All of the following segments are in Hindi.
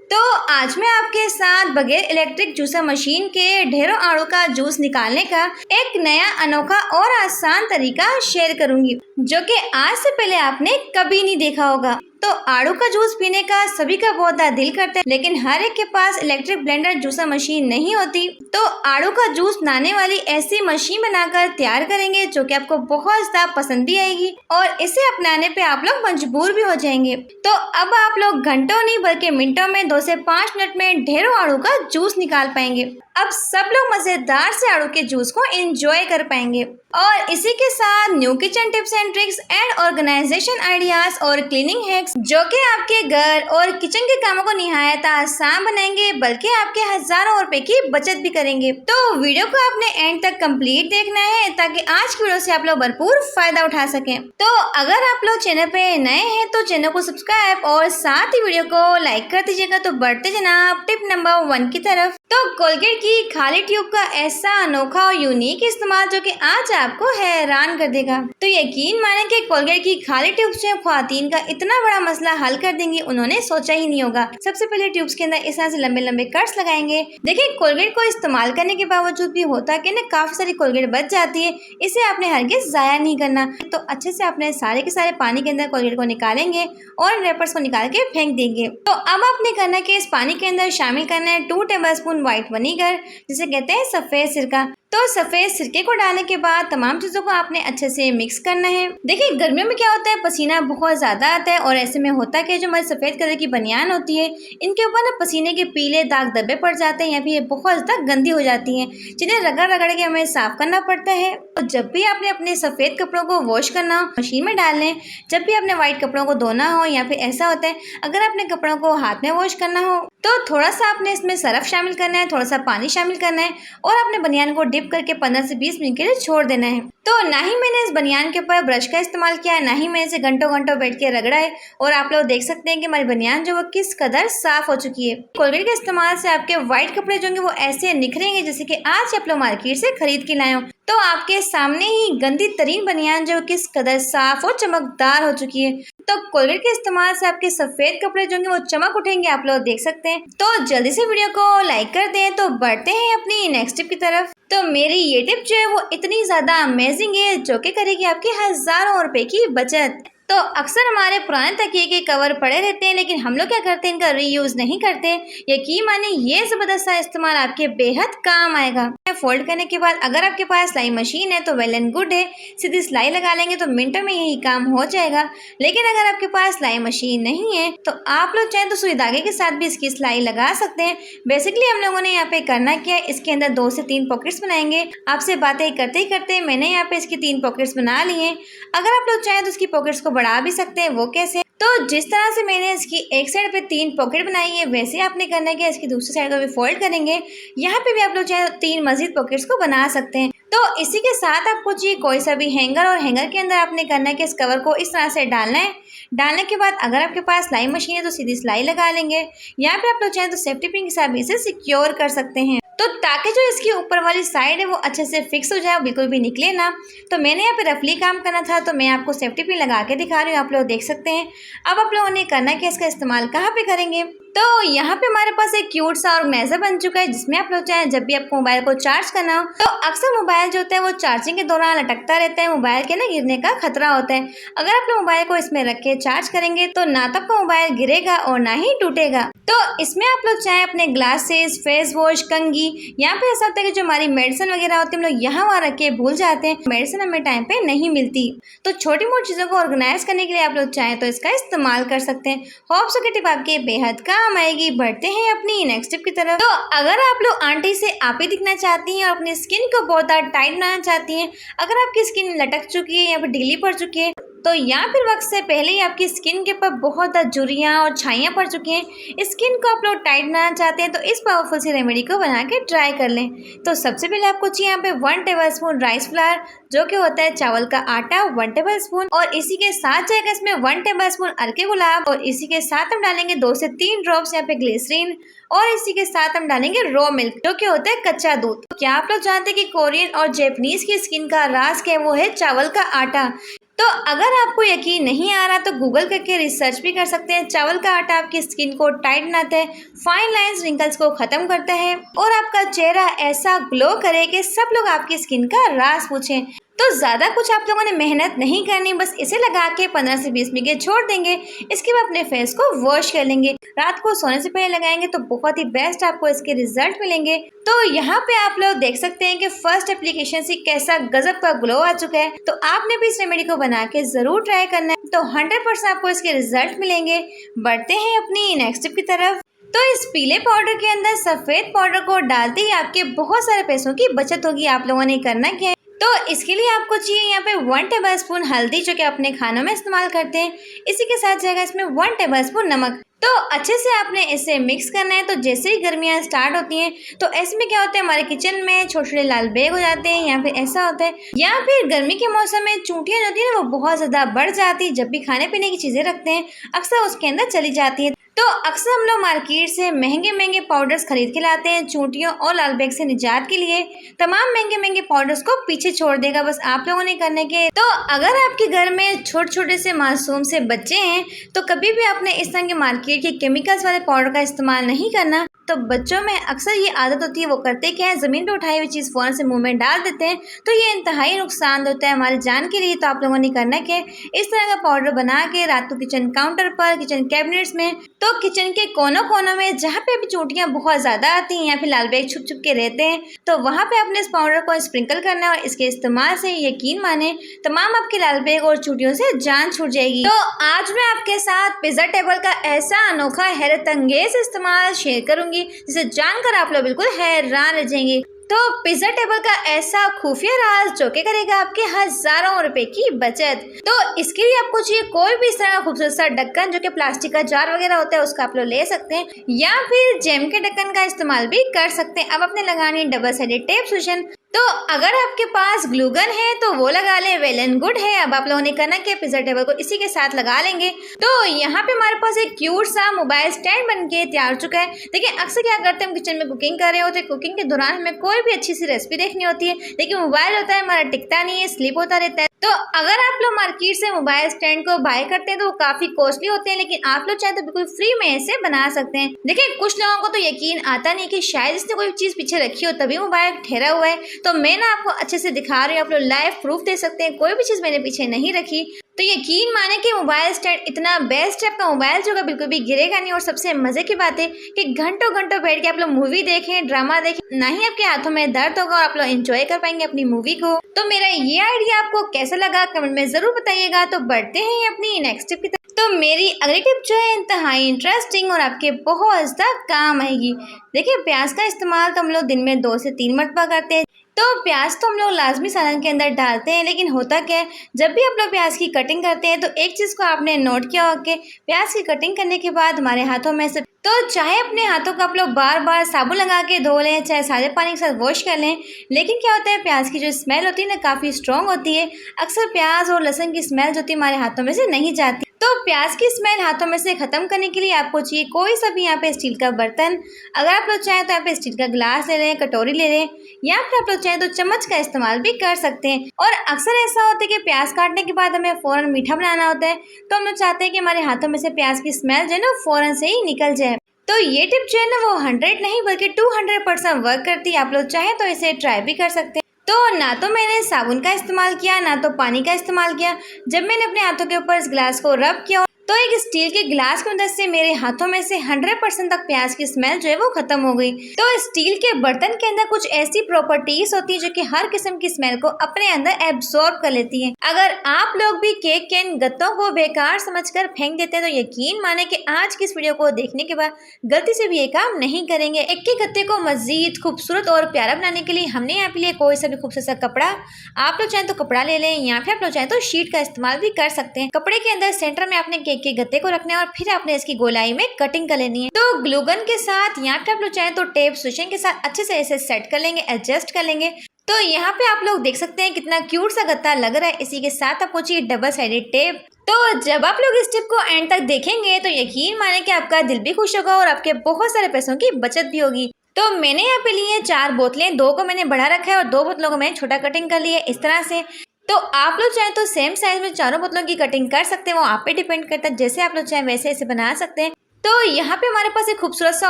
तो आज मैं आपके साथ बगैर इलेक्ट्रिक जूसर मशीन के ढेरों आड़ू का जूस निकालने का एक नया अनोखा और आसान तरीका शेयर करूंगी, जो कि आज से पहले आपने कभी नहीं देखा होगा। तो आड़ू का जूस पीने का सभी का बहुत ज्यादा दिल करता है, लेकिन हर एक के पास इलेक्ट्रिक ब्लेंडर जूसर मशीन नहीं होती। तो आड़ू का जूस बनाने वाली ऐसी मशीन बनाकर तैयार करेंगे जो कि आपको बहुत ज्यादा पसंद भी आएगी और इसे अपनाने पे आप लोग मजबूर भी हो जाएंगे। तो अब आप लोग घंटों नहीं बल्कि मिनटों में 2 से 5 मिनट में ढेरों आड़ू का जूस निकाल पाएंगे। अब सब लोग मजेदार से आड़ू के जूस को एंजॉय कर पाएंगे। और इसी के साथ new kitchen tips and tricks and organisation ideas और क्लीनिंग हैक्स जो कि आपके घर और किचन के कामों को निहायत आसान बनाएंगे, बल्कि आपके हजारों रुपए की बचत भी करेंगे। तो वीडियो को आपने एंड तक कंप्लीट देखना है ताकि आज की वीडियो से आप लोग भरपूर फायदा उठा सकें। तो अगर आप लोग चैनल पे नए हैं तो चैनल को सब्सक्राइब और साथ ही वीडियो को लाइक कर दीजिएगा। तो बढ़ते जनाब टिप नंबर 1 की तरफ। तो कोलगेट की खाली ट्यूब का ऐसा अनोखा और यूनिक इस्तेमाल जो कि आज आपको हैरान कर देगा। तो यकीन माने कि कोलगेट की खाली ट्यूब से ख्वातीन का इतना बड़ा मसला हल कर देंगी, उन्होंने सोचा ही नहीं होगा। सबसे पहले ट्यूब्स के अंदर इस तरह से लंबे लंबे कट्स लगाएंगे। देखिए, कोलगेट को इस्तेमाल करने के बावजूद भी होता कि ना काफी सारी कोलगेट बच जाती है। इसे आपने हरगिज जाया नहीं करना। तो अच्छे से आपने सारे के सारे पानी के अंदर कोलगेट को निकालेंगे और रैपर्स को निकाल के फेंक देंगे। तो अब आपने करना कि इस पानी के अंदर शामिल करना है 2 टेबलस्पून व्हाइट विनेगर, जिसे कहते हैं सफेद सिरका। तो सफेद सिरके को डालने के बाद तमाम चीजों को आपने अच्छे से मिक्स करना है। देखिए, गर्मियों में क्या होता है, पसीना बहुत ज्यादा आता है और ऐसे में होता है कि जो हमारी सफेद कलर की बनियान होती है, इनके ऊपर ना पसीने के पीले दाग धब्बे पड़ जाते हैं या फिर ये बहुत ज्यादा गंदी हो जाती हैं, जिन्हें रगड़ रगड़ के हमें साफ करना पड़ता है। तो जब भी आपने अपने सफेद कपड़ों को वॉश करना हो, मशीन में डाल लें। जब भी आपने व्हाइट कपड़ों को धोना हो या फिर ऐसा होता है अगर अपने कपड़ों को हाथ में वॉश करना हो, तो थोड़ा सा आपने इसमें सरफ शामिल करना है, थोड़ा सा पानी शामिल करना है और अपने बनियान को डिप करके 15 से 20 मिनट के लिए छोड़ देना है। तो ना ही मैंने इस बनियान के ऊपर ब्रश का इस्तेमाल किया है, ना ही मैंने इसे घंटों घंटों बैठ के रगड़ा है। और आप लोग देख सकते हैं कि हमारी बनियान जो वो किस कदर साफ हो चुकी है। कोलगेट के इस्तेमाल से आपके व्हाइट कपड़े जो होंगे वो ऐसे निखरेंगे जैसे कि आज आप लोग मार्केट से खरीद के लाए हो। तो आपके सामने ही गंदी तरीन बनियान जो किस कदर साफ और चमकदार हो चुकी है। तो कोलगेट के इस्तेमाल से आपके सफेद कपड़े जो होंगे वो चमक उठेंगे, आप लोग देख सकते हैं। तो जल्दी से वीडियो को लाइक कर दें। तो बढ़ते हैं अपनी नेक्स्ट टिप की तरफ। तो मेरी ये टिप जो है वो इतनी ज्यादा अमेजिंग है जो कि करेगी आपके हजारों रुपए की बचत। तो अक्सर हमारे पुराने तकिए के कवर पड़े रहते हैं, लेकिन हम लोग क्या करते हैं, इनका रीयूज नहीं करते। यकीन माने ये जबरदस्त इस्तेमाल आपके बेहद काम आएगा। फोल्ड करने के बाद अगर आपके पास सिलाई मशीन है तो वेल एंड गुड है, सीधी सिलाई लगा लेंगे तो मिनटों में यही काम हो जाएगा। लेकिन अगर आपके पास सिलाई मशीन नहीं है तो आप लोग चाहें तो सुई धागे के साथ भी इसकी सिलाई लगा सकते हैं। बेसिकली हम लोगों ने यहाँ पे करना क्या है, इसके अंदर 2 से 3 पॉकेट्स बनाएंगे। आपसे बातें करते ही करते मैंने यहाँ पे इसकी 3 पॉकेट्स बना ली हैं। अगर आप लोग चाहें तो इसकी पॉकेट्स को बढ़ा भी सकते हैं। वो कैसे? तो जिस तरह से मैंने इसकी एक साइड पे 3 पॉकेट बनाई है, वैसे आपने करना है कि इसकी दूसरी साइड को भी फोल्ड करेंगे। यहाँ पे भी आप लोग चाहे 3 मजीद पॉकेट्स को बना सकते हैं। तो इसी के साथ आपको चाहिए कोई सा भी हैंगर, और हैंगर के अंदर आपने करना है कि इस कवर को इस तरह से डालना है। डालने के बाद अगर आपके पास सिलाई मशीन है तो सीधी सिलाई लगा लेंगे। यहाँ पे आप लोग चाहें तो सेफ्टी पिन के साथ भी इसे सिक्योर कर सकते हैं, तो ताकि जो इसकी ऊपर वाली साइड है वो अच्छे से फिक्स हो जाए, बिल्कुल भी निकले ना। तो मैंने यहाँ पे रफली काम करना था तो मैं आपको सेफ्टी पिन लगा के दिखा रही हूँ, आप लोग देख सकते हैं। अब आप लोगों ने करना है कि इसका इस्तेमाल कहाँ पे करेंगे। तो यहाँ पे हमारे पास एक क्यूट सा ऑर्गेनाइजर बन चुका है, जिसमें आप लोग चाहें जब भी आपको मोबाइल को चार्ज करना हो, तो अक्सर मोबाइल जो होता है वो चार्जिंग के दौरान लटकता रहता है, मोबाइल के ना गिरने का खतरा होता है। अगर आप लोग मोबाइल को इसमें रख के चार्ज करेंगे तो ना तो आपका मोबाइल गिरेगा और ना ही टूटेगा। तो इसमें आप लोग चाहे अपने ग्लासेस, फेस वॉश, कंघी, यहाँ पे ऐसा होता है कि जो हमारी मेडिसिन वगैरह होती है हम लोग यहाँ वहाँ रख के भूल जाते हैं, मेडिसिन हमें टाइम पे नहीं मिलती। तो छोटी मोटी चीज़ों को ऑर्गेनाइज करने के लिए आप लोग चाहें तो इसका इस्तेमाल कर सकते हैं। होप सो कि टिप आपके बेहद काम आएगी। बढ़ते हैं अपनी नेक्स्ट टिप की तरफ। तो अगर आप लोग आंटी से आप ही दिखना चाहती हैं और अपनी स्किन को बहुत ज़्यादा टाइट बनाना चाहती हैं, अगर आपकी स्किन लटक चुकी है या फिर ढीली पड़ चुकी है, तो या फिर वक्त से पहले ही आपकी स्किन के ऊपर बहुत ज़्यादा झुर्रियाँ और छाइयाँ पड़ चुकी हैं, स्किन को आप लोग टाइट बनाना चाहते हैं, तो इस पावरफुल सी रेमेडी को बना के ट्राई कर लें। तो सबसे पहले आपको चाहिए यहाँ पे 1 टेबलस्पून राइस फ्लावर, जो कि होता है चावल का आटा 1 टेबलस्पून, और इसी के साथ जाएगा इसमें 1 टेबलस्पून अर्के गुलाब, और इसी के साथ हम डालेंगे 2 से 3 ड्रॉप्स यहाँ पे ग्लिसरीन, और इसी के साथ हम डालेंगे रॉ मिल्क, जो कि होता है कच्चा दूध। क्या आप लोग जानते हैं कि कोरियन और जैपनीज की स्किन का राज क्या है? वो है चावल का आटा। तो अगर आपको यकीन नहीं आ रहा तो गूगल करके रिसर्च भी कर सकते हैं। चावल का आटा आपकी स्किन को टाइट बनाता है, फाइन लाइंस रिंकल्स को खत्म करता है और आपका चेहरा ऐसा ग्लो करे कि सब लोग आपकी स्किन का राज पूछें। तो ज़्यादा कुछ आप लोगों ने मेहनत नहीं करनी, बस इसे लगा के 15 से 20 मिनट छोड़ देंगे। इसके बाद अपने फेस को वॉश कर लेंगे। रात को सोने से पहले लगाएंगे तो बहुत ही बेस्ट आपको इसके रिजल्ट मिलेंगे। तो यहाँ पे आप लोग देख सकते हैं कि फर्स्ट एप्लीकेशन से कैसा गजब का ग्लो आ चुका है। तो आपने भी इस रेमेडी को बना के जरूर ट्राई करना है, तो 100% आपको इसके रिजल्ट मिलेंगे। बढ़ते हैं अपनी नेक्स्ट टिप की तरफ। तो इस पीले पाउडर के अंदर सफेद पाउडर को डालते ही आपके बहुत सारे पैसों की बचत होगी। आप लोगों ने करना क्या है, तो इसके लिए आपको चाहिए यहाँ पे 1 टेबलस्पून हल्दी, जो कि अपने खानों में इस्तेमाल करते हैं। इसी के साथ जाएगा इसमें 1 टेबलस्पून नमक। तो अच्छे से आपने इसे मिक्स करना है। तो जैसे ही गर्मियाँ स्टार्ट होती हैं तो ऐसे में क्या होता है, हमारे किचन में छोटे छोटे लाल बेग हो जाते हैं, या फिर ऐसा होता है, या फिर गर्मी के मौसम में चूंटियाँ जो होती है ना वो बहुत ज़्यादा बढ़ जाती है। जब भी खाने पीने की चीज़ें रखते हैं अक्सर उसके अंदर चली जाती है। तो अक्सर हम लोग मार्केट से महंगे महंगे पाउडर्स खरीद के लाते हैं चूंटियों और लाल बेग से निजात के लिए। तमाम महंगे महंगे पाउडर्स को पीछे छोड़ देगा, बस आप लोगों ने करने के। तो अगर आपके घर में छोटे छोटे से मासूम से बच्चे हैं तो कभी भी आपने इस तरह के मार्केट के केमिकल्स वाले पाउडर का इस्तेमाल नहीं करना। तो बच्चों में अक्सर ये आदत होती है, वो करते क्या है, ज़मीन पे उठाई हुई चीज़ फ़ौरन से मुंह में डाल देते हैं। तो ये इंतहाई नुकसान होता है हमारी जान के लिए। तो आप लोगों ने करना क्या है, इस तरह का पाउडर बना के रात को किचन काउंटर पर, किचन कैबिनेट्स में, तो किचन के कोनों कोनों में जहाँ पे भी चोटियाँ बहुत ज़्यादा आती हैं या फिर लाल बेग छुप छुप के रहते हैं, तो वहाँ पे आपने इस पाउडर को स्प्रिंकल करना है। और इसके इस्तेमाल से यकीन माने तमाम आपके लाल बेग और चोटियों से जान छूट जाएगी। तो आज मैं आपके साथ पिज़्ज़ा टेबल का ऐसा अनोखा हैरत अंगेज इस्तेमाल शेयर करूंगी जिसे जानकर आप लोग बिल्कुल हैरान रह जाएंगे। तो पिज़्ज़ा टेबल का ऐसा खुफिया राज जो कि करेगा आपके हजारों रुपए की बचत। तो इसके लिए आपको चाहिए कोई भी इस तरह का खूबसूरत सा ढक्कन, जो कि प्लास्टिक का जार वगैरह होता है, उसका आप लोग ले सकते हैं, या फिर जेम के ढक्कन का इस्तेमाल भी कर सकते हैं। अब आपने लगानी है डबल साइडेड टेप सोल्यूशन। तो अगर आपके पास ग्लू गन है तो वो लगा ले, वेल एंड गुड है। अब आप लोगों ने करना कि पिज़्ज़ा टेबल को इसी के साथ लगा लेंगे। तो यहाँ पे हमारे पास एक क्यूट सा मोबाइल स्टैंड बन के तैयार हो चुका है। देखिए अक्सर क्या करते हैं, हम किचन में कुकिंग कर रहे होते हैं, कुकिंग के दौरान हमें कोई भी अच्छी सी रेसिपी देखनी होती है, लेकिन मोबाइल होता है हमारा टिकता नहीं है, स्लिप होता रहता है। तो अगर आप लोग मार्केट से मोबाइल स्टैंड को बाय करते हैं तो वो काफी कॉस्टली होते हैं, लेकिन आप लोग चाहे तो बिल्कुल फ्री में इसे बना सकते हैं। देखिए कुछ लोगों को तो यकीन आता नहीं कि शायद इसने कोई चीज पीछे रखी हो तभी मोबाइल ठहरा हुआ है। तो मैं ना आपको अच्छे से दिखा रही हूँ, आप लोग लाइव प्रूफ दे सकते हैं, कोई भी चीज मैंने पीछे नहीं रखी। तो यकीन माने कि मोबाइल स्टैंड इतना बेस्ट है, आपका मोबाइल जो है बिल्कुल भी गिरेगा नहीं। और सबसे मजे की बात है कि घंटों घंटों बैठ के आप लोग मूवी देखें, ड्रामा देखें, ना ही आपके हाथों में दर्द होगा और आप लोग एंजॉय कर पाएंगे अपनी मूवी को। तो मेरा ये आइडिया आपको कैसा लगा कमेंट में जरूर बताइएगा। तो बढ़ते हैं अपनी नेक्स्ट टिप की तरफ। तो मेरी अगली टिप जो है इंतहाई इंटरेस्टिंग और आपके बहुत ज़्यादा काम आएगी। देखिए प्याज का इस्तेमाल तो हम लोग दिन में 2 से 3 मरतबा करते हैं। तो प्याज तो हम लोग लाजमी सालन के अंदर डालते हैं, लेकिन होता क्या है, जब भी आप लोग प्याज की कटिंग करते हैं तो एक चीज़ को आपने नोट किया होगा कि प्याज की कटिंग करने के बाद हमारे हाथों में से, तो चाहे अपने हाथों को आप लोग बार बार साबुन लगा के धो लें, चाहे सादे पानी के साथ वॉश कर लें, लेकिन क्या होता है प्याज की जो स्मेल होती है ना काफ़ी स्ट्रॉन्ग होती है। अक्सर प्याज और लहसुन की स्मेल जो होती है हमारे हाथों में से नहीं जाती। तो प्याज की स्मेल हाथों में से खत्म करने के लिए आपको चाहिए कोई सा भी यहाँ पे स्टील का बर्तन। अगर आप लोग चाहें तो यहाँ पे स्टील का गिलास ले लें, कटोरी ले लें, या फिर आप लोग चाहें तो चम्मच का इस्तेमाल भी कर सकते हैं। और अक्सर ऐसा होता है कि प्याज काटने के बाद हमें फ़ौरन मीठा बनाना होता है, तो हम लोग चाहते हैं कि हमारे हाथों में से प्याज की स्मेल जो है ना फ़ौरन से ही निकल जाए। तो ये टिप जो है ना वो 100 नहीं बल्कि 200% वर्क करती है। आप लोग चाहें तो इसे ट्राई भी कर सकते हैं। तो ना तो मैंने साबुन का इस्तेमाल किया, ना तो पानी का इस्तेमाल किया। जब मैंने अपने हाथों के ऊपर इस गिलास को रब किया तो एक स्टील के गिलास की मदद से मेरे हाथों में से 100% तक प्याज की स्मेल जो है वो खत्म हो गई। तो स्टील के बर्तन के अंदर कुछ ऐसी प्रॉपर्टीज होती है जो कि हर किस्म की स्मेल को अपने अंदर एब्जॉर्ब कर लेती हैं। अगर आप लोग भी केक के इन गत्तों को बेकार समझकर फेंक देते हैं तो यकीन माने कि आज की इस वीडियो को देखने के बाद गलती से भी ये काम नहीं करेंगे। एक के गत्ते को मजीद खूबसूरत और प्यारा बनाने के लिए हमने यहाँ पे लिए कोई सा भी खूबसूरत सा कपड़ा। आप लोग चाहें तो कपड़ा ले लें, या फिर आप लोग चाहें तो शीट का इस्तेमाल भी कर सकते हैं। कपड़े के अंदर सेंटर में आपने के गत्ते को रखना है और फिर आपने इसकी गोलाई में कटिंग कर लेनी है। तो ग्लूगन के साथ या फिर आप लोग चाहें तो टेप सोल्यूशन के साथ अच्छे से इसे सेट कर लेंगे, एडजस्ट कर लेंगे। तो यहाँ पे आप लोग देख सकते हैं कितना क्यूट सा गत्ता लग रहा है। इसी के साथ आपको चाहिए डबल साइडेड टेप। तो जब आप लोग इस टिप को एंड तक देखेंगे तो यकीन माने कि आपका दिल भी खुश होगा और आपके बहुत सारे पैसों की बचत भी होगी। तो मैंने यहाँ पे लिए 4 बोतलें, 2 को मैंने बड़ा रखा है और 2 बोतलों को मैंने छोटा कटिंग कर लिया इस तरह से। तो आप लोग चाहें तो सेम साइज में चारों बोतलों की कटिंग कर सकते हैं, वो आप पे डिपेंड करता है, जैसे आप लोग चाहें वैसे इसे बना सकते हैं। तो यहाँ पे हमारे पास एक खूबसूरत सा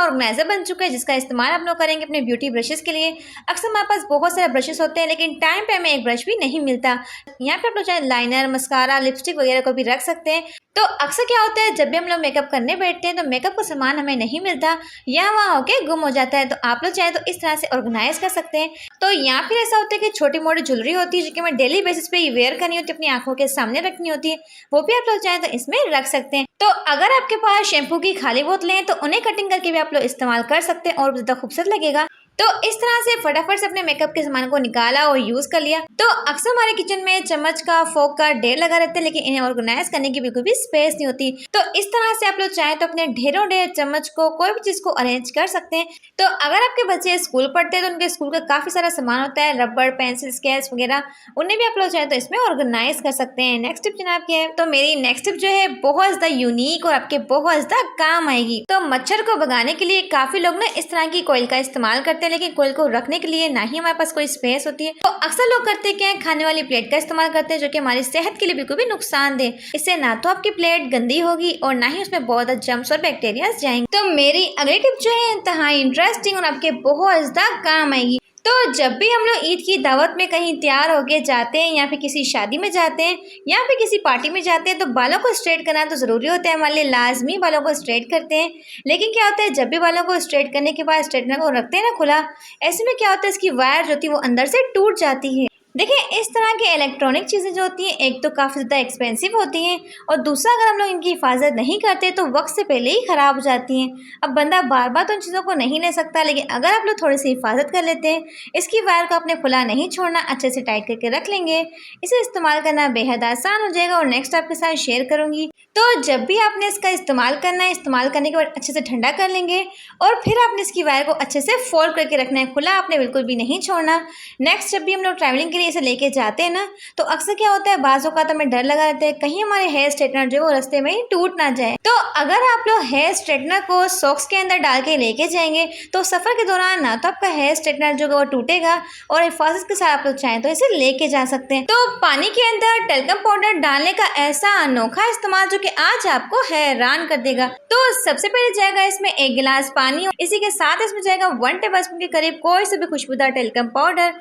ऑर्गेनाइजर बन चुका है, जिसका इस्तेमाल आप लोग करेंगे अपने ब्यूटी ब्रशेस के लिए। अक्सर हमारे पास बहुत सारे ब्रशेस होते हैं, लेकिन टाइम पे हमें एक ब्रश भी नहीं मिलता। यहाँ पे आप लोग चाहे लाइनर, मस्कारा, लिपस्टिक वगैरह को भी रख सकते हैं। तो अक्सर क्या होता है, जब भी हम लोग मेकअप करने बैठते हैं तो मेकअप का सामान हमें नहीं मिलता या वहाँ होके गुम हो जाता है। तो आप लोग चाहे तो इस तरह से ऑर्गेनाइज कर सकते हैं। तो यहाँ फिर ऐसा होता है कि छोटी मोटी ज्वेलरी होती है जो कि हमें डेली बेसिस पे वेयर करनी होती है, अपनी आंखों के सामने रखनी होती है, वो भी आप लोग चाहें तो इसमें रख सकते हैं। तो अगर आपके पास शैम्पू की खाली बोतलें हैं तो उन्हें कटिंग करके भी आप लोग इस्तेमाल कर सकते हैं और ज़्यादा खूबसूरत लगेगा। तो इस तरह से फटाफट से अपने मेकअप के सामान को निकाला और यूज कर लिया। तो अक्सर हमारे किचन में चम्मच का, फोक का ढेर लगा रहता है, लेकिन इन्हें ऑर्गेनाइज करने की बिल्कुल भी स्पेस नहीं होती। तो इस तरह से आप लोग चाहें तो अपने ढेरों ढेर चम्मच को, कोई भी चीज को अरेंज कर सकते हैं। तो अगर आपके बच्चे स्कूल पढ़ते हैं तो उनके स्कूल का काफी सारा सामान होता है, रबड़, पेंसिल, स्केल्स वगैरह, उन्हें भी आप लोग चाहें तो इसमें ऑर्गेनाइज कर सकते हैं। नेक्स्ट टिप जनाब क्या है, तो मेरी नेक्स्ट टिप जो है बहुत ज्यादा यूनिक और आपके बहुत ज्यादा काम आएगी। तो मच्छर को भगाने के लिए काफी लोग ना इस तरह की कोयल का इस्तेमाल करते हैं, लेकिन कोयल को रखने के लिए ना ही हमारे पास कोई स्पेस होती है। तो अक्सर लोग करते क्या है, खाने वाली प्लेट का इस्तेमाल करते हैं, जो कि हमारी सेहत के लिए बिल्कुल भी नुकसानदेह। इससे ना तो आपकी प्लेट गंदी होगी और ना ही उसमें बहुत ज्यादा जर्म्स और बैक्टीरिया जाएंगे। तो मेरी अगली टिप जो है इंतहाई इंटरेस्टिंग और आपके बहुत ज्यादा काम आएगी। तो जब भी हम लोग ईद की दावत में कहीं तैयार होके जाते हैं या फिर किसी शादी में जाते हैं या फिर किसी पार्टी में जाते हैं, तो बालों को स्ट्रेट करना तो ज़रूरी होता है हमारे लिए, लाजमी बालों को स्ट्रेट करते हैं। लेकिन क्या होता है, जब भी बालों को स्ट्रेट करने के बाद स्ट्रेटनर को रखते हैं ना खुला, ऐसे में क्या होता है, इसकी वायर जो होती है वो अंदर से टूट जाती है। देखिए, इस तरह के इलेक्ट्रॉनिक चीज़ें जो होती हैं, एक तो काफ़ी ज़्यादा एक्सपेंसिव होती हैं और दूसरा अगर हम लोग इनकी हिफाजत नहीं करते तो वक्त से पहले ही ख़राब हो जाती हैं। अब बंदा बार बार तो इन चीज़ों को नहीं ले सकता, लेकिन अगर आप लोग थोड़ी सी हिफाजत कर लेते हैं, इसकी वायर को अपने खुला नहीं छोड़ना, अच्छे से टाइट करके रख लेंगे, इसे इस्तेमाल करना बेहद आसान हो जाएगा। और नेक्स्ट आपके साथ शेयर करूँगी। तो जब भी आपने इसका इस्तेमाल करना है, इस्तेमाल करने के बाद अच्छे से ठंडा कर लेंगे और फिर आपने इसकी वायर को अच्छे से फोल्ड करके रखना है, खुला आपने बिल्कुल भी नहीं छोड़ना। नेक्स्ट जब भी हम लोग ट्रैवलिंग के लिए इसे लेके जाते हैं ना, तो अक्सर क्या होता है, बाज़ों का तो हमें डर लगा रहता है कहीं हमारे हेयर स्ट्रेटनर जो है वो रास्ते में ही टूट ना जाए। तो अगर आप लोग हेयर स्ट्रेटनर को सॉक्स के अंदर डाल के लेके जाएंगे तो सफ़र के दौरान ना तो आपका हेयर स्ट्रेटनर जो है वो टूटेगा और हिफाजत के साथ आप लोग चाहें तो इसे लेके जा सकते हैं। तो पानी के अंदर टैल्कम पाउडर डालने का ऐसा अनोखा इस्तेमाल जो कि आज आपको हैरान कर देगा। तो सबसे पहले जाएगा इसमें 1 गिलास पानी, इसी के साथ इसमें जाएगा 1 टेबलस्पून के करीब कोई से भी खुशबूदार टैल्कम पाउडर।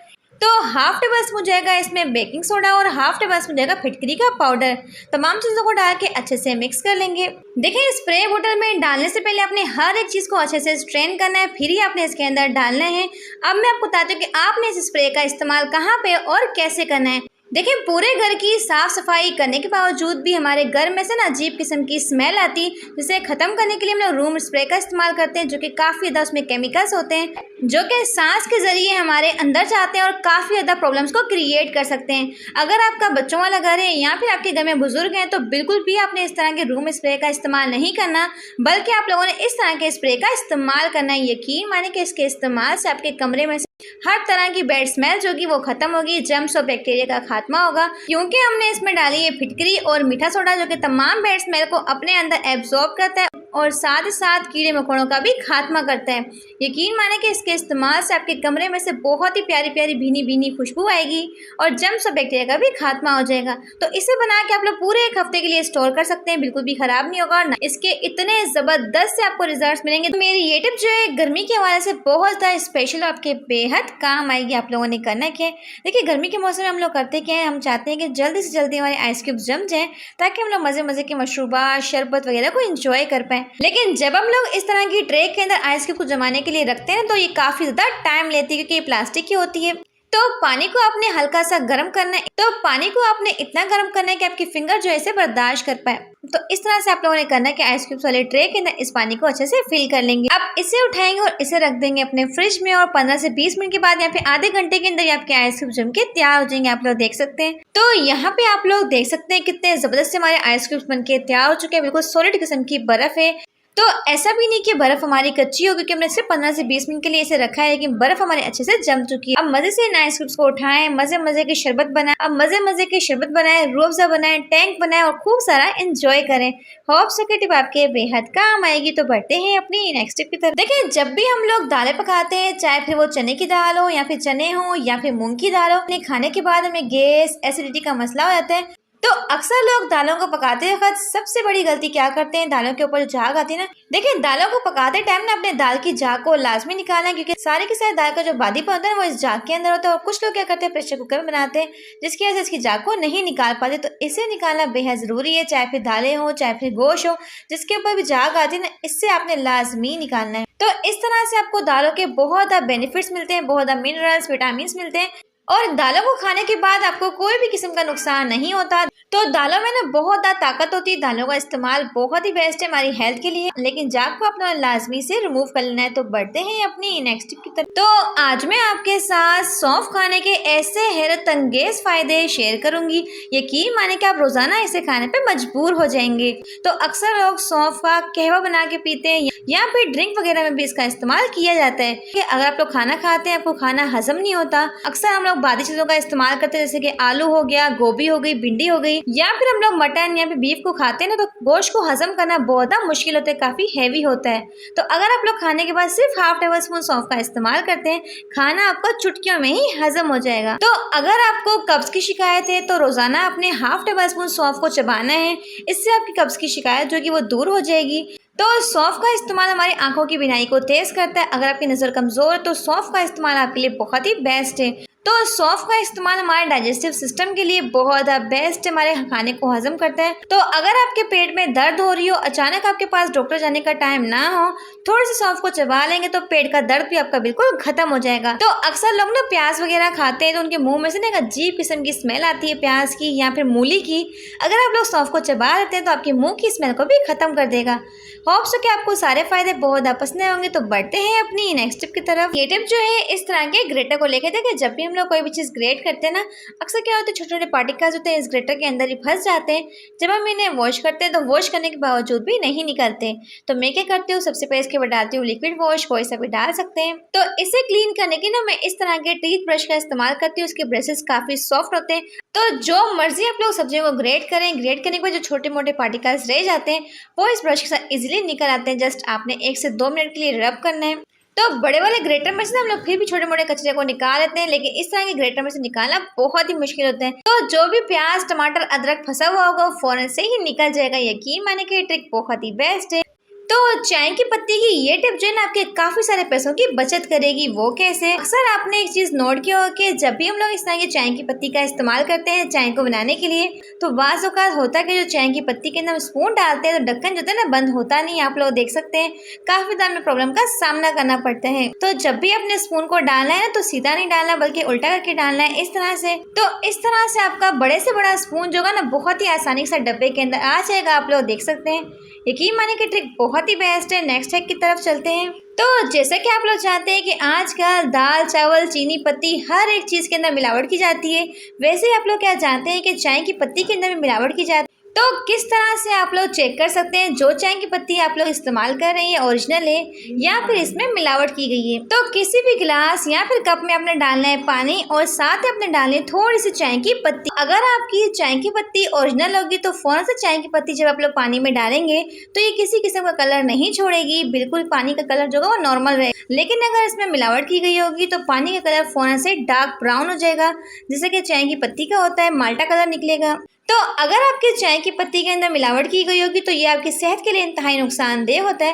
तो हाफ टेबलस्पून जाएगा इसमें बेकिंग सोडा और हाफ टेबलस्पून जाएगा फिटकरी का पाउडर। तमाम चीज़ों को डाल के अच्छे से मिक्स कर लेंगे। देखिए, स्प्रे बोतल में डालने से पहले आपने हर एक चीज़ को अच्छे से स्ट्रेन करना है, फिर ही आपने इसके अंदर डालना है। अब मैं आपको बताती हूँ कि आपने इस स्प्रे का इस्तेमाल कहाँ पे और कैसे करना है। देखिए, पूरे घर की साफ सफाई करने के बावजूद भी हमारे घर में से ना अजीब किस्म की स्मेल आती, जिसे ख़त्म करने के लिए हम लोग रूम स्प्रे का इस्तेमाल करते हैं, जो कि काफ़ी ज़्यादा उसमें केमिकल्स होते हैं जो कि सांस के ज़रिए हमारे अंदर जाते हैं और काफ़ी ज़्यादा प्रॉब्लम्स को क्रिएट कर सकते हैं। अगर आपका बच्चों वाला घर है या फिर आपके घर में बुजुर्ग हैं तो बिल्कुल भी आपने इस तरह के रूम स्प्रे का इस्तेमाल नहीं करना, बल्कि आप लोगों ने इस तरह के स्प्रे का इस्तेमाल करना है। यकीन माने कि इसके इस्तेमाल से आपके कमरे में हर तरह की बैड स्मेल जो कि वो खत्म होगी, जर्म्स और बैक्टीरिया का खात्मा होगा, क्योंकि हमने इसमें डाली है फिटकरी और मीठा सोडा जो कि तमाम बैड स्मेल को अपने अंदर एब्जॉर्ब करता है और साथ ही साथ कीड़े मकोड़ों का भी खात्मा करता है। यकीन माने कि इसके इस्तेमाल से आपके कमरे में से बहुत ही प्यारी प्यारी भीनी भीनी खुशबू आएगी और जर्म्स और बैक्टीरिया का भी खात्मा हो जाएगा। तो इसे बना के आप लोग पूरे 1 हफ्ते के लिए स्टोर कर सकते हैं, बिल्कुल भी खराब नहीं होगा और इसके इतने ज़बरदस्त से आपको रिजल्ट मिलेंगे। तो मेरी ये टिप जो है गर्मी के हवाले से बहुत ज़्यादा स्पेशल और आपके बेहद काम आएगी। आप लोगों ने करना क्या है, देखिए, गर्मी के मौसम में हम लोग करते क्या है, हम चाहते हैं कि जल्दी से जल्दी हमारे आइस क्यूब्स जम जाएं ताकि हम लोग मज़े मज़े के मशरूबात, शरबत वगैरह को एंजॉय कर पाएँ। लेकिन जब हम लोग इस तरह की ट्रे के अंदर आइस क्यूब को जमाने के लिए रखते हैं तो ये काफ़ी ज़्यादा टाइम लेती है, क्योंकि ये प्लास्टिक की होती है। तो पानी को आपने हल्का सा गर्म करना है, तो पानी को आपने इतना गर्म करना है कि आपकी फिंगर जो है इसे बर्दाश्त कर पाए। तो इस तरह से आप लोगों ने करना है कि आइस क्यूब्स वाले ट्रे के अंदर इस पानी को अच्छे से फिल कर लेंगे। अब इसे उठाएंगे और इसे रख देंगे अपने फ्रिज में और 15 से 20 मिनट के बाद या फिर आधे घंटे के अंदर आपके आइस क्यूब जम के तैयार हो जाएंगे। आप लोग देख सकते हैं। तो यहाँ पे आप लोग देख सकते हैं कितने जबरदस्त हमारे आइस क्यूब्स बन के तैयार हो चुके हैं, बिल्कुल सॉलिड किस्म की बर्फ है। तो ऐसा भी नहीं कि बर्फ हमारी कच्ची हो, क्योंकि हमने सिर्फ 15 से 20 मिनट के लिए इसे रखा है, लेकिन बर्फ हमारे अच्छे से जम चुकी है। अब मजे से इन आइस क्यूब्स को उठाएं, मजे मजे के शरबत बनाएं। अब मजे के शरबत बनाएं, रूह अफ़ज़ा बनाएं, टैंक बनाएं और खूब सारा एंजॉय करें। होप सो कि टिप आपके बेहद काम आएगी। तो बढ़ते हैं अपनी नेक्स्ट टिप की तरफ। देखिए, जब भी हम लोग दालें पकाते हैं, चाहे फिर वो चने की दाल हो या फिर चने हो या फिर मूंग की दाल हो, अपने खाने के बाद हमें गैस एसिडिटी का मसला हो जाता है। तो अक्सर लोग दालों को पकाते वक्त सबसे बड़ी गलती क्या करते हैं, दालों के ऊपर जो झाग आती है ना, देखिए दालों को पकाते टाइम ना अपने दाल की झाग को लाजमी निकालना है, क्योंकि सारे के सारे दाल का जो बादीपन होता है वो इस झाग के अंदर होता है। और कुछ लोग क्या करते हैं, प्रेशर कुकर में बनाते हैं, जिसकी वजह से इसकी झाग को नहीं निकाल पाते। तो इसे निकालना बेहद जरूरी है, चाहे फिर दालें हो चाहे फिर गोश्त हो, जिसके ऊपर भी झाग आती है ना, इससे आपने लाजमी निकालना है। तो इस तरह से आपको दालों के बहुत बेनिफिट्स मिलते हैं, बहुत मिनरल्स विटामिन मिलते हैं, और दालों को खाने के बाद आपको कोई भी किस्म का नुकसान नहीं होता। तो दालों में ना बहुत ताकत होती है, दालों का इस्तेमाल बहुत ही बेस्ट है हमारी हेल्थ के लिए, लेकिन झाग को अपना लाजमी से रिमूव कर लेना है। तो बढ़ते हैं अपनी नेक्स्ट टिप की तरफ। तो आज मैं आपके साथ सौंफ खाने के ऐसे हैरत अंगेज फायदे शेयर करूंगी, यकीन माने कि आप रोजाना इसे खाने पे मजबूर हो जाएंगे। तो अक्सर लोग सौंफ का कहवा बना के पीते हैं या फिर ड्रिंक वगैरह में भी इसका इस्तेमाल किया जाता है। कि अगर आप लोग खाना खाते हैं, आपको खाना हजम नहीं होता, अक्सर हम लोग बादी चीजों का इस्तेमाल करते हैं, जैसे कि आलू हो गया, गोभी हो गई, भिंडी हो गई, या फिर हम लोग मटन या फिर बीफ को खाते हैं ना, तो गोश्त को हजम करना बहुत मुश्किल होता है, काफी हैवी होता है। तो अगर आप लोग खाने के बाद सिर्फ हाफ टेबल स्पून सौंफ का इस्तेमाल करते हैं, खाना आपको चुटकियों में ही हजम हो जाएगा। तो अगर आपको कब्ज की शिकायत है, तो रोजाना अपने हाफ टेबल स्पून सौंफ को चबाना है, इससे आपकी कब्ज की शिकायत जो कि वो दूर हो जाएगी। तो सौंफ का इस्तेमाल हमारी आंखों की बीनाई को तेज करता है। अगर आपकी नजर कमजोर है तो सौंफ का इस्तेमाल आपके लिए बहुत ही बेस्ट है। तो सौंफ का इस्तेमाल हमारे डाइजेस्टिव सिस्टम के लिए बहुत बेस्ट है, हमारे खाने को हजम करता है। तो अगर आपके पेट में दर्द हो रही हो, अचानक आपके पास डॉक्टर जाने का टाइम ना हो, थोड़ी सी सौंफ को चबा लेंगे तो पेट का दर्द भी आपका बिल्कुल खत्म हो जाएगा। तो अक्सर लोग ना प्याज वगैरह खाते हैं, तो उनके मुंह में से ना एक अजीब किस्म की स्मेल आती है प्याज की या फिर मूली की। अगर आप लोग सौंफ को चबा लेते हैं तो आपके मुंह की स्मेल को भी खत्म कर देगा। होप सो कि आपको सारे फायदे बहुत पसंद होंगे। तो बढ़ते हैं अपनी नेक्स्ट टिप की तरफ। ये टिप जो है इस तरह के ग्रेटर को लेके देखिए, जब भी हम लोग कोई भी चीज ग्रेट करते हैं ना, अक्सर क्या होता है, छोटे छोटे पार्टिकल्स होते हैं इस ग्रेटर के अंदर ही फंस जाते हैं। जब हम इन्हें वॉश करते हैं तो वॉश करने के बावजूद भी नहीं निकलते। तो मैं क्या करती हूँ, सबसे पहले इसके बाद डालती हूँ लिक्विड वॉश, कोई सा भी डाल सकते हैं। तो इसे क्लीन करने के ना मैं इस तरह के टीथ ब्रश का इस्तेमाल करती हूँ। इसके ब्रशेस काफी सॉफ्ट होते हैं। तो जो मर्जी आप लोग सब्जियों को ग्रेट करें, ग्रेट करने के बाद जो छोटे मोटे पार्टिकल्स रह जाते हैं वो इस ब्रश के साथ इजीली निकल आते हैं। जस्ट आपने 1 से 2 मिनट के लिए रब करना है। तो बड़े वाले ग्रेटर में से हम लोग फिर भी छोटे मोटे कचरे को निकाल लेते हैं, लेकिन इस तरह के ग्रेटर में से निकालना बहुत ही मुश्किल होता है। तो जो भी प्याज टमाटर अदरक फंसा हुआ होगा वो फौरन से ही निकल जाएगा। यकीन माने कि ट्रिक बहुत ही बेस्ट है। तो चाय की पत्ती की ये टिप जो है ना आपके काफी सारे पैसों की बचत करेगी। वो कैसे? अक्सर आपने एक चीज नोट किया हो कि जब भी हम लोग इस तरह की चाय की पत्ती का इस्तेमाल करते हैं चाय को बनाने के लिए, तो बाज़ औक़ात होता है कि जो चाय की पत्ती के अंदर हम स्पून डालते हैं तो ढक्कन जो है ना बंद होता नहीं। आप लोग देख सकते हैं काफी दाम में प्रॉब्लम का सामना करना पड़ता है। तो जब भी अपने स्पून को डालना है ना तो सीधा नहीं डालना बल्कि उल्टा करके डालना है, इस तरह से। तो इस तरह से आपका बड़े से बड़ा स्पून जो है ना बहुत ही आसानी से डब्बे के अंदर आ जाएगा। आप लोग देख सकते हैं, यकीन माने की ट्रिक बहुत ही बेस्ट है। नेक्स्ट हैक की तरफ चलते हैं। तो जैसे कि आप लोग जानते हैं कि आजकल दाल चावल चीनी पत्ती हर एक चीज़ के अंदर मिलावट की जाती है, वैसे ही आप लोग क्या जानते हैं कि चाय की पत्ती के अंदर भी मिलावट की जाती है। तो किस तरह से आप लोग चेक कर सकते हैं जो चाय की पत्ती आप लोग इस्तेमाल कर रहे हैं ओरिजिनल है या फिर इसमें मिलावट की गई है? तो किसी भी गिलास या फिर कप में आपने डालना है पानी और साथ ही आपने डालनी है थोड़ी सी चाय की पत्ती। अगर आपकी चाय की पत्ती ओरिजिनल होगी तो फौरन से चाय की पत्ती जब आप लोग पानी में डालेंगे तो ये किसी किस्म का कलर नहीं छोड़ेगी, बिल्कुल पानी का कलर जो है वो नॉर्मल रहेगा। लेकिन अगर इसमें मिलावट की गई होगी तो पानी का कलर फौरन से डार्क ब्राउन हो जाएगा, जैसे कि चाय की पत्ती का होता है, माल्टा कलर निकलेगा। तो अगर आपकी चाय की पत्ती के अंदर मिलावट की गई होगी तो ये आपकी सेहत के लिए इंतहाई नुकसानदेह होता है।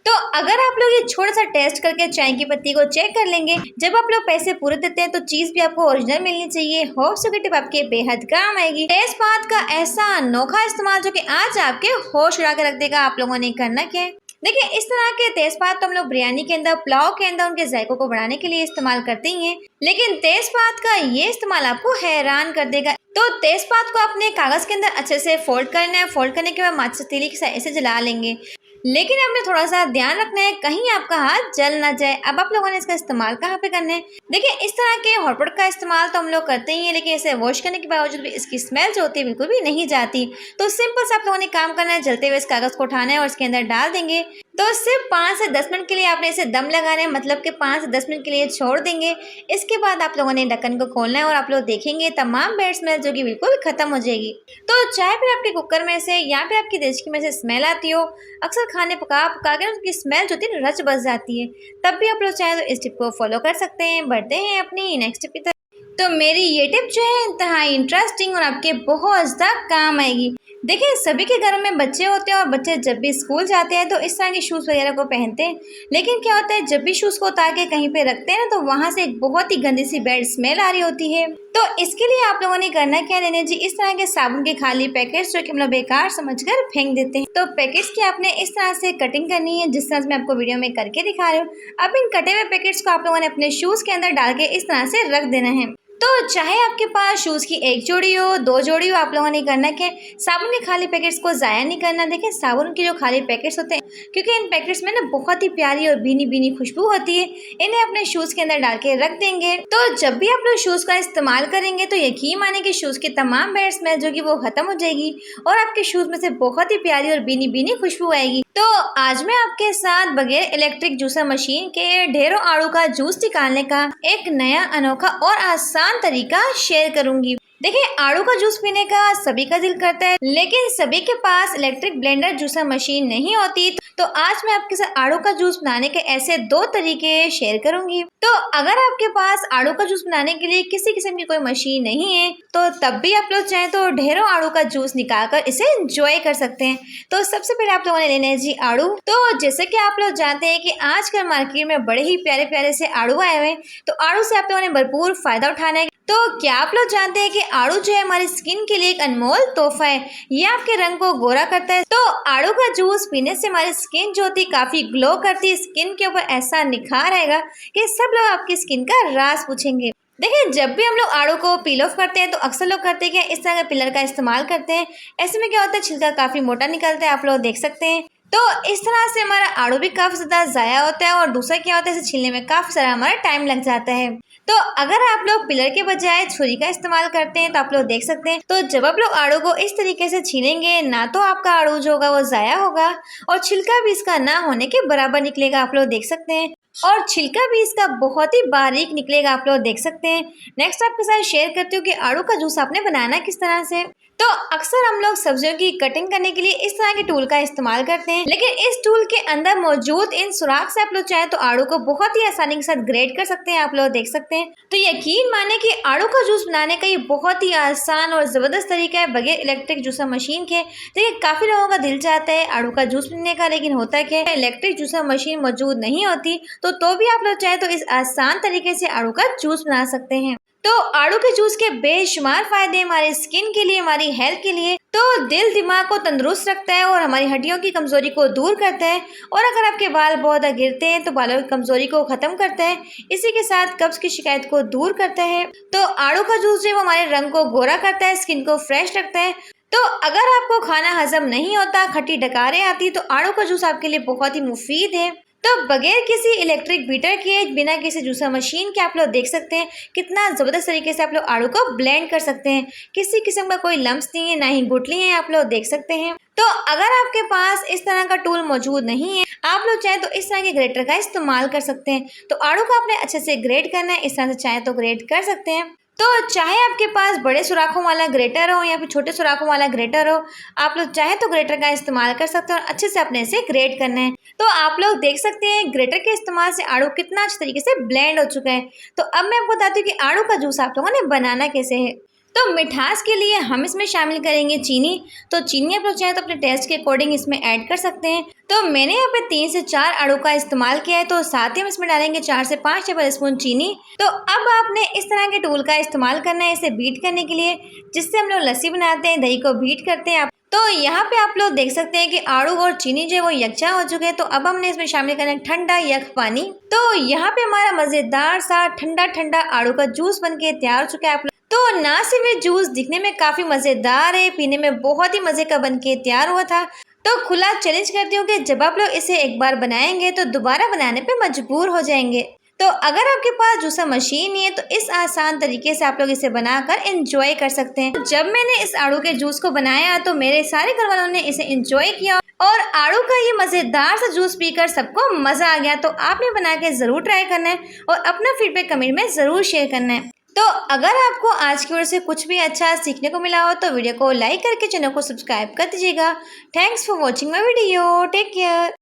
तो अगर आप लोग ये छोटा सा टेस्ट करके चाय की पत्ती को चेक कर लेंगे, जब आप लोग पैसे पूरे देते हैं तो चीज भी आपको ओरिजिनल मिलनी चाहिए। होप सो की टिप आपके बेहद काम आएगी। तेजपात का ऐसा अनोखा इस्तेमाल जो कि आज आपके होश उड़ा के रख देगा। आप लोगों ने करना क्या है, देखिए इस तरह के तेजपात तो हम लोग बिरयानी के अंदर, पुलाव के अंदर उनके जायकों को बढ़ाने के लिए इस्तेमाल करते ही हैं, लेकिन तेजपात का ये इस्तेमाल आपको हैरान कर देगा। तो तेजपात को अपने कागज के अंदर अच्छे से फोल्ड करना है। फोल्ड करने के बाद माचिस तीली के साथ ऐसे जला लेंगे। लेकिन आपने थोड़ा सा ध्यान रखना है कहीं आपका हाथ जल ना जाए। अब आप लोगों ने इसका इस्तेमाल कहाँ पे करना है? देखिए, इस तरह के हॉटपॉट का इस्तेमाल तो हम लोग करते ही हैं, लेकिन इसे वॉश करने के बावजूद भी इसकी स्मेल जो होती है बिल्कुल भी नहीं जाती। तो सिंपल से आप लोगों ने काम करना है, जलते हुए इस कागज को उठाना है और इसके अंदर डाल देंगे। तो सिर्फ 5 से 10 मिनट के लिए आपने इसे दम लगाना है, मतलब कि 5 से 10 मिनट के लिए छोड़ देंगे। इसके बाद आप लोगों ने ढक्कन को खोलना है और आप लोग देखेंगे तमाम बैड स्मेल जो कि बिल्कुल खत्म हो जाएगी। तो चाहे फिर आपके कुकर में से या फिर आपकी देचकी में से स्मेल आती हो, अक्सर खाने पका पका कर उसकी स्मेल जो होती है रच बस जाती है, तब भी आप लोग चाहे तो इस टिप को फॉलो कर सकते हैं। बढ़ते हैं अपनी नेक्स्ट टिप की तरफ। तो मेरी ये टिप जो है इंतहाई इंटरेस्टिंग और आपके बहुत ज़्यादा काम आएगी। देखिए, सभी के घरों में बच्चे होते हैं और बच्चे जब भी स्कूल जाते हैं तो इस तरह के शूज़ वगैरह को पहनते हैं। लेकिन क्या होता है, जब भी शूज़ को उतार के कहीं पे रखते हैं ना, तो वहाँ से एक बहुत ही गंदी सी बैड स्मेल आ रही होती है। तो इसके लिए आप लोगों ने करना क्या है जी, इस तरह के साबुन के खाली पैकेट्स जो कि हम लोग बेकार समझकर फेंक देते हैं, तो पैकेट्स की आपने इस तरह से कटिंग करनी है जिस तरह से मैं आपको वीडियो में करके दिखा रही हूँ। अब इन कटे हुए पैकेट्स को आप लोगों ने अपने शूज़ के अंदर डाल के इस तरह से रख देना है। तो चाहे आपके पास शूज़ की 1 जोड़ी हो, 2 जोड़ी हो, आप लोगों ने करना क्या है, साबुन के खाली पैकेट्स को ज़ाया नहीं करना। देखिए, साबुन के जो खाली पैकेट्स होते हैं, क्योंकि इन पैकेट्स में ना बहुत ही प्यारी और भीनी भीनी खुशबू होती है, इन्हें अपने शूज़ के अंदर डाल के रख देंगे। तो जब भी आप लोग शूज़ का इस्तेमाल करेंगे तो यकीन माने कि शूज़ की तमाम बैड स्मेल जो कि वो खत्म हो जाएगी और आपके शूज़ में से बहुत ही प्यारी और भीनी भीनी खुशबू आएगी। तो आज मैं आपके साथ बगैर इलेक्ट्रिक जूसर मशीन के ढेरों आड़ू का जूस निकालने का एक नया अनोखा और आसान तरीका शेयर करूंगी। देखिए, आड़ू का जूस पीने का सभी का दिल करता है, लेकिन सभी के पास इलेक्ट्रिक ब्लेंडर जूसर मशीन नहीं होती। तो आज मैं आपके साथ आड़ू का जूस बनाने के ऐसे 2 तरीके शेयर करूंगी। तो अगर आपके पास आड़ू का जूस बनाने के लिए किसी किस्म की कोई मशीन नहीं है, तो तब भी आप लोग चाहें तो ढेरों आड़ू का जूस निकाल कर इसे एंजॉय कर सकते हैं। तो सबसे पहले आप लोगों ने लेना है जी आड़ू। तो जैसे कि आप लोग जानते हैं कि आजकल मार्केट में बड़े ही प्यारे प्यारे से आड़ू आए हुए हैं, तो आड़ू से आप लोगों ने भरपूर फायदा उठाना है। तो क्या आप लोग जानते हैं कि आड़ू जो है हमारी स्किन के लिए एक अनमोल तोहफा है, ये आपके रंग को गोरा करता है। तो आड़ू का जूस पीने से हमारी स्किन जो होती है काफी ग्लो करती है, स्किन के ऊपर ऐसा निखार आएगा कि सब लोग आपकी स्किन का राज पूछेंगे। देखिए, जब भी हम लोग आड़ू को पील ऑफ करते हैं तो अक्सर लोग करते हैं कि इस तरह के पिलर का इस्तेमाल करते हैं। ऐसे में क्या होता है, छिलका काफी मोटा निकलता है, आप लोग देख सकते हैं। तो इस तरह से हमारा आड़ू भी काफी ज्यादा जाया होता है और दूसरा क्या होता है, इसे छीलने में काफी सारा हमारा टाइम लग जाता है। तो अगर आप लोग पिलर के बजाय छुरी का इस्तेमाल करते हैं तो आप लोग देख सकते हैं, तो जब आप लोग आड़ू को इस तरीके से छीलेंगे, ना तो आपका आड़ू जो होगा वो जाया होगा और छिलका भी इसका ना होने के बराबर निकलेगा, आप लोग देख सकते हैं। और छिलका भी इसका बहुत ही बारीक निकलेगा, आप लोग देख सकते हैं। नेक्स्ट आपके साथ शेयर करती हूँ कि आड़ू का जूस आपने बनाना किस तरह से। तो अक्सर हम लोग सब्जियों की कटिंग करने के लिए इस तरह के टूल का इस्तेमाल करते हैं, लेकिन इस टूल के अंदर मौजूद इन सुराख से आप लोग चाहे तो आड़ू को बहुत ही आसानी के साथ ग्रेट कर सकते हैं, आप लोग देख सकते हैं। तो यकीन माने कि आड़ू का जूस बनाने का ये बहुत ही आसान और जबरदस्त तरीका है बगैर इलेक्ट्रिक जूसर मशीन के। देखिए, काफी लोगों का दिल चाहता है आड़ू का जूस पीने का, लेकिन होता क्या है, इलेक्ट्रिक जूसर मशीन मौजूद नहीं होती। तो भी आप लोग चाहे तो इस आसान तरीके से आड़ू का जूस बना सकते हैं। तो आड़ू के जूस के बेशुमार फायदे हमारे स्किन के लिए, हमारी हेल्थ के लिए, तो दिल दिमाग को तंदुरुस्त रखता है और हमारी हड्डियों की कमजोरी को दूर करता है। और अगर आपके बाल बहुत गिरते हैं तो बालों की कमजोरी को खत्म करता है, इसी के साथ कब्ज की शिकायत को दूर करता है। तो आड़ू का जूस जो हमारे रंग को गोरा करता है, स्किन को फ्रेश रखता है। तो अगर आपको खाना हजम नहीं होता, खट्टी डकारें आती, तो आड़ू का जूस आपके लिए बहुत ही मुफीद है। तो बगैर किसी इलेक्ट्रिक बीटर के, बिना किसी जूसर मशीन के आप लोग देख सकते हैं कितना ज़बरदस्त तरीके से आप लोग आड़ू को ब्लेंड कर सकते हैं। किसी किस्म का कोई लम्स नहीं है, ना ही गुठली है, आप लोग देख सकते हैं। तो अगर आपके पास इस तरह का टूल मौजूद नहीं है, आप लोग चाहे तो इस तरह के ग्रेटर का इस्तेमाल कर सकते हैं। तो आड़ू को आपने अच्छे से ग्रेट करना है, इस तरह से चाहे तो ग्रेट कर सकते हैं। तो चाहे आपके पास बड़े सुराखों वाला ग्रेटर हो या फिर छोटे सुराखों वाला ग्रेटर हो, आप लोग चाहे तो ग्रेटर का इस्तेमाल कर सकते हैं और अच्छे से अपने से ग्रेट करना है। तो आप लोग देख सकते हैं ग्रेटर के इस्तेमाल से आड़ू कितना अच्छे तरीके से ब्लेंड हो चुका है। तो अब मैं आपको बताती हूँ कि आड़ू का जूस आप लोगों ने बनाना कैसे है। तो मिठास के लिए हम इसमें शामिल करेंगे चीनी। तो चीनी आप लोग चाहे तो अपने टेस्ट के अकॉर्डिंग इसमें ऐड कर सकते हैं। तो मैंने यहाँ पे 3 से 4 आड़ू का इस्तेमाल किया है, तो साथ ही हम इसमें डालेंगे 4 से 5 टेबल स्पून चीनी। तो अब आपने इस तरह के टूल का इस्तेमाल करना है इसे बीट करने के लिए, जिससे हम लोग लस्सी बनाते हैं, दही को बीट करते हैं। तो यहाँ पे आप लोग देख सकते हैं कि आड़ू और चीनी जो है वो यकजा हो चुके हैं। तो अब हमने इसमें शामिल करना है ठंडा यख पानी। तो यहाँ पे हमारा मज़ेदार सा ठंडा ठंडा आड़ू का जूस बनके तैयार हो चुका है। तो ना सिर्फ ये जूस दिखने में काफ़ी मज़ेदार है, पीने में बहुत ही मज़े का बन के तैयार हुआ था। तो खुला चैलेंज करती हूँ कि जब आप लोग इसे एक बार बनाएंगे तो दोबारा बनाने पे मजबूर हो जाएंगे। तो अगर आपके पास जूसर मशीन नहीं है तो इस आसान तरीके से आप लोग इसे बनाकर एंजॉय कर सकते हैं। जब मैंने इस आड़ू के जूस को बनाया तो मेरे सारे घर वालों ने इसे एंजॉय किया और आड़ू का ये मज़ेदार सा जूस पीकर सबको मज़ा आ गया। तो आपने बना के ज़रूर ट्राई करना है और अपना फीडबैक कमेंट में ज़रूर शेयर करना है। तो अगर आपको आज की वीडियो से कुछ भी अच्छा सीखने को मिला हो तो वीडियो को लाइक करके चैनल को सब्सक्राइब कर दीजिएगा। Thanks for watching my video. Take care.